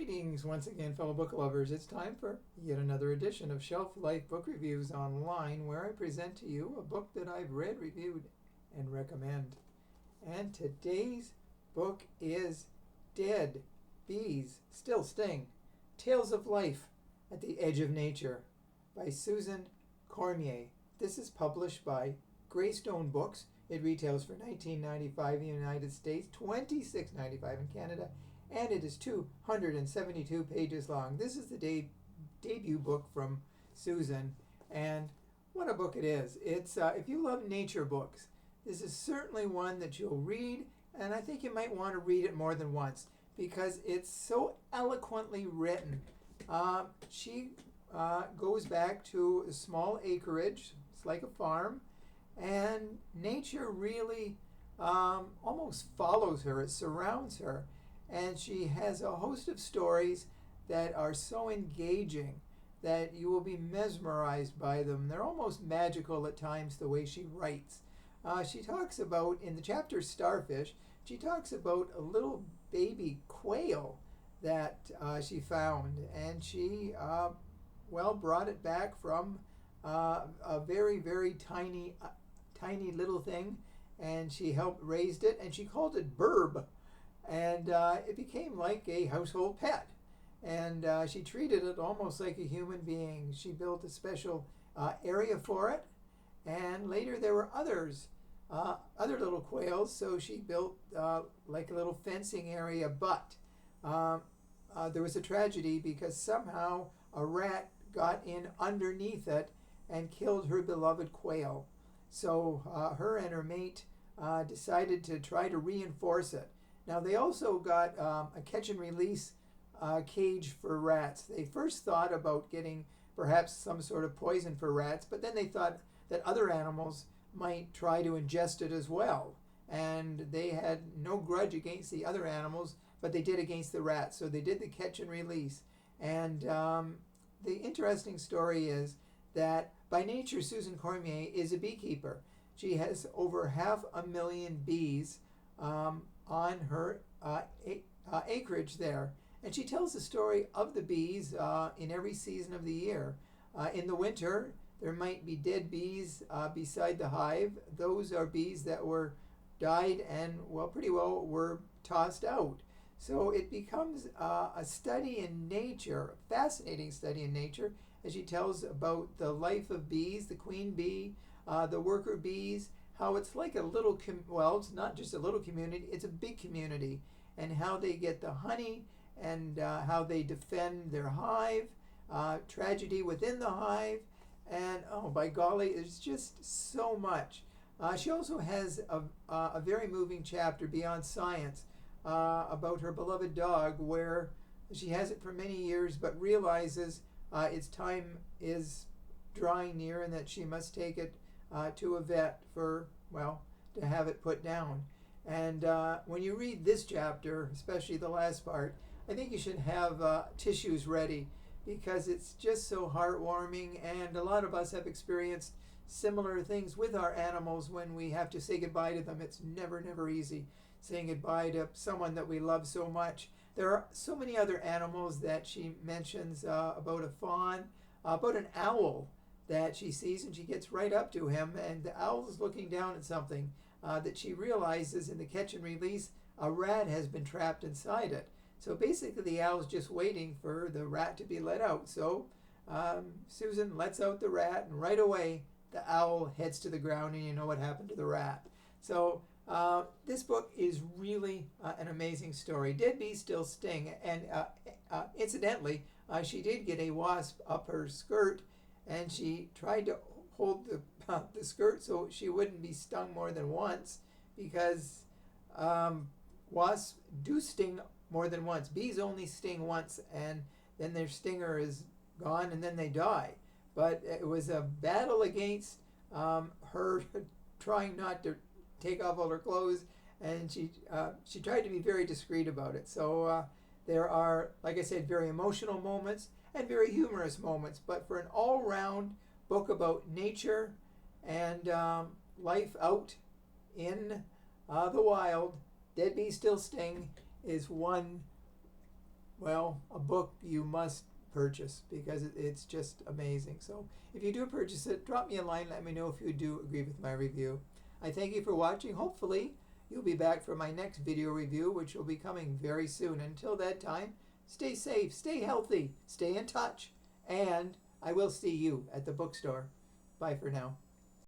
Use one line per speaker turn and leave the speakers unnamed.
Greetings once again, fellow book lovers. It's time for yet another edition of Shelf Life Book Reviews Online, where I present to you a book that I've read, reviewed, and recommend. And today's book is Dead Bees Still Sting, Tales of Life at the Edge of Nature by Susan Cormier. This is published by Greystone Books. It retails for $19.95 in the United States, $26.95 in Canada, and it is 272 pages long. This is the debut book from Susan, and what a book it is. It's if you love nature books, this is certainly one that you'll read, and I think you might want to read it more than once because it's so eloquently written. She goes back to a small acreage. It's like a farm, and nature really almost follows her. It surrounds her. And she has a host of stories that are so engaging that you will be mesmerized by them. They're almost magical at times, the way she writes. She talks about, in the chapter Starfish, she talks about a little baby quail that she found. And she, brought it back from a very, very tiny little thing. And she helped raised it, and she called it Burb. And it became like a household pet. And she treated it almost like a human being. She built a special area for it. And later there were other little quails, so she built like a little fencing area. But there was a tragedy because somehow a rat got in underneath it and killed her beloved quail. So her and her mate decided to try to reinforce it. Now, they also got a catch and release cage for rats. They first thought about getting perhaps some sort of poison for rats, but then they thought that other animals might try to ingest it as well. And they had no grudge against the other animals, but they did against the rats. So they did the catch and release. And the interesting story is that by nature, Susan Cormier is a beekeeper. She has over 500,000 bees on her acreage there. And she tells the story of the bees in every season of the year. In the winter, there might be dead bees beside the hive. Those are bees that were died and, pretty well were tossed out. So it becomes a study in nature, a fascinating study in nature, as she tells about the life of bees, the queen bee, the worker bees, how it's like a little, it's not just a little community, it's a big community, and how they get the honey, and how they defend their hive, tragedy within the hive, and oh, by golly, there's just so much. She also has a very moving chapter, Beyond Science, about her beloved dog, where she has it for many years, but realizes its time is drawing near and that she must take it to a vet to have it put down. And when you read this chapter, especially the last part, I think you should have tissues ready because it's just so heartwarming, and a lot of us have experienced similar things with our animals when we have to say goodbye to them. It's never easy saying goodbye to someone that we love so much. There are so many other animals that she mentions, about a fawn, about an owl that she sees, and she gets right up to him, and the owl is looking down at something that she realizes in the catch and release a rat has been trapped inside it. So basically the owl's just waiting for the rat to be let out. So Susan lets out the rat, and right away the owl heads to the ground, and you know what happened to the rat. So this book is really an amazing story. Dead bees still sting, and incidentally, she did get a wasp up her skirt, and she tried to hold the skirt so she wouldn't be stung more than once, because wasps do sting more than once. Bees only sting once, and then their stinger is gone, and then they die. But it was a battle against her trying not to take off all her clothes, and she tried to be very discreet about it. So there are, like I said, very emotional moments and very humorous moments. But for an all-round book about nature and life out in the wild, Dead Bees Still Sting is one well, a book you must purchase because it's just amazing. So if you do purchase it, drop me a line. Let me know if you do agree with my review. I thank you for watching. Hopefully, you'll be back for my next video review, which will be coming very soon. Until that time, stay safe, stay healthy, stay in touch, and I will see you at the bookstore. Bye for now.